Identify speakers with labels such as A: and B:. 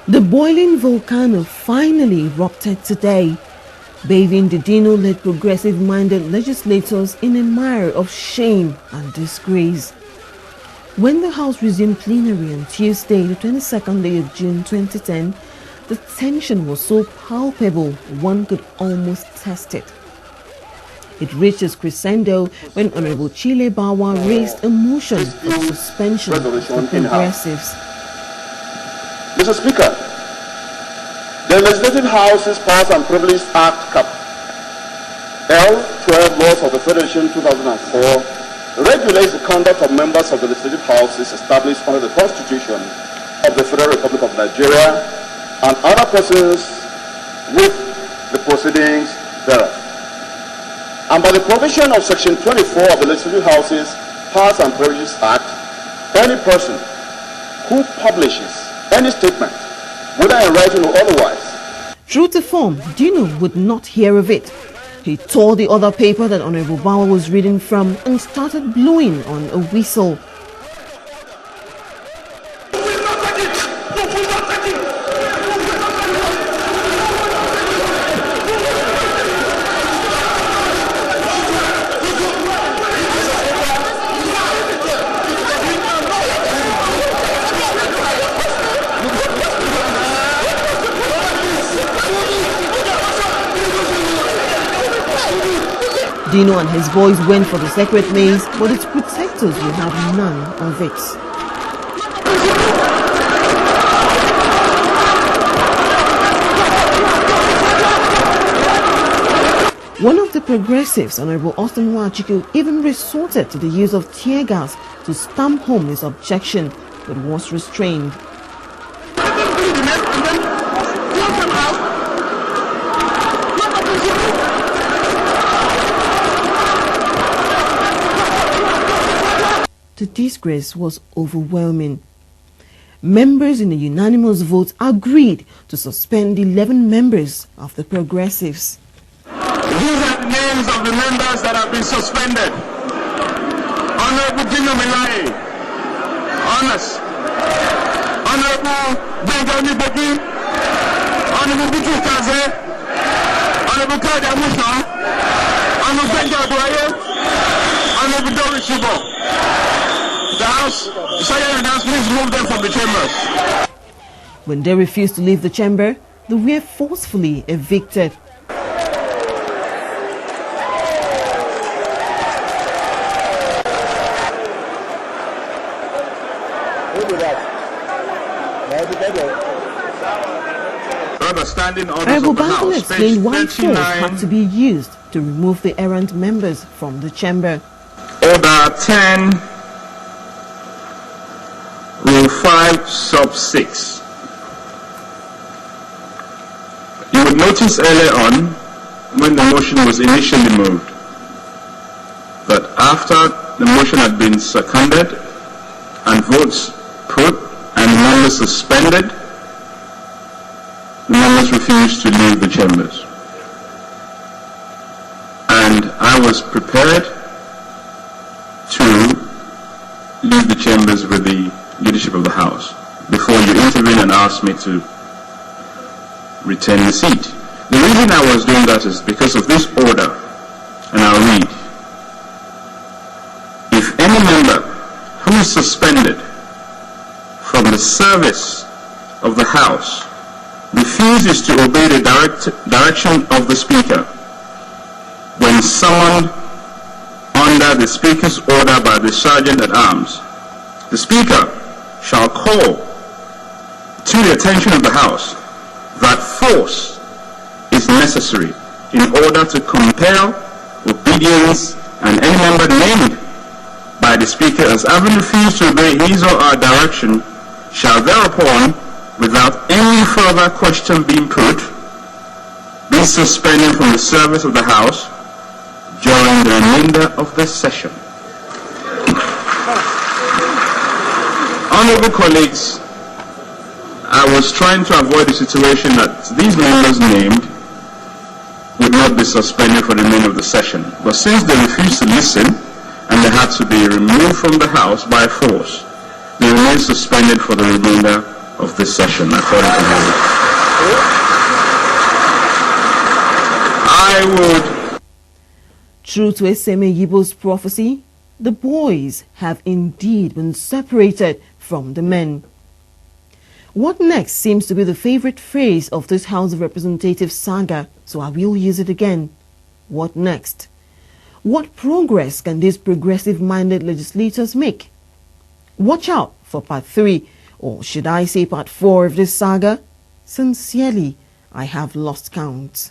A: The boiling volcano finally erupted today, bathing the Dino-led progressive-minded legislators in a mire of shame and disgrace. When the House resumed plenary on Tuesday, the 22nd day of June 2010, the tension was so palpable one could almost test it. It reached its crescendo when Honourable Chile Bawa raised a motion for suspension of the progressives.
B: Mr. Speaker, the Legislative House's Powers and Privileges Act Cap. L12 Laws of the Federation 2004 regulates the conduct of members of the Legislative Houses established under the Constitution of the Federal Republic of Nigeria and other persons with the proceedings thereof. And by the provision of Section 24 of the Legislative House's Powers and Privileges Act, any person who publishes any statement, whether in writing or otherwise.
A: True to form, Dino would not hear of it. He tore the other paper that Honourable Bawa was reading from and started blowing on a whistle. Dino and his boys went for the sacred maze, but its protectors will have none of it. One of the progressives, Honourable Austin Wachiku, even resorted to the use of tear gas to stamp home his objection, but was restrained. The disgrace was overwhelming. Members in a unanimous vote agreed to suspend 11 members of the progressives.
C: These are the names of the members that have been suspended. Honourable Melaye, Honors, Honourable Benjamin Bobi, Honourable Bitu Kaze, Honourable Kada Musa, Honourable Benjamin Boye, Honourable Doris Shibo. The House decided to please move them from the chambers.
A: When they refused to leave the chamber, they were forcefully evicted. Honourable Bawa explained why force had to be used to remove the errant members from the chamber.
C: Order 10, Rule 5, Sub 6. You would notice earlier on, when the motion was initially moved, that after the motion had been seconded and votes put and the members suspended, the members refused to leave the chambers. And I was prepared to leave the chambers with the leadership of the House before you intervene and ask me to retain the seat. The reason I was doing that is because of this order, and I'll read. If any member who is suspended from the service of the House refuses to obey the direction of the Speaker when summoned under the Speaker's order by the Sergeant at Arms, the Speaker shall call to the attention of the House that force is necessary in order to compel obedience, and any member named by the Speaker as having refused to obey his or her direction shall thereupon, without any further question being put, be suspended from the service of the House during the remainder of the session. Honourable colleagues, I was trying to avoid the situation that these members named would not be suspended for the remainder of the session. But since they refused to listen and they had to be removed from the House by force, they remain suspended for the remainder of this session, according to the I would.
A: True to Eseme Yibo's prophecy, the boys have indeed been separated from the men. What next seems to be the favorite phrase of this House of Representatives saga, so I will use it again. What next? What progress can these progressive-minded legislators make? Watch out for part 3, or should I say part 4 of this saga? Sincerely, I have lost count.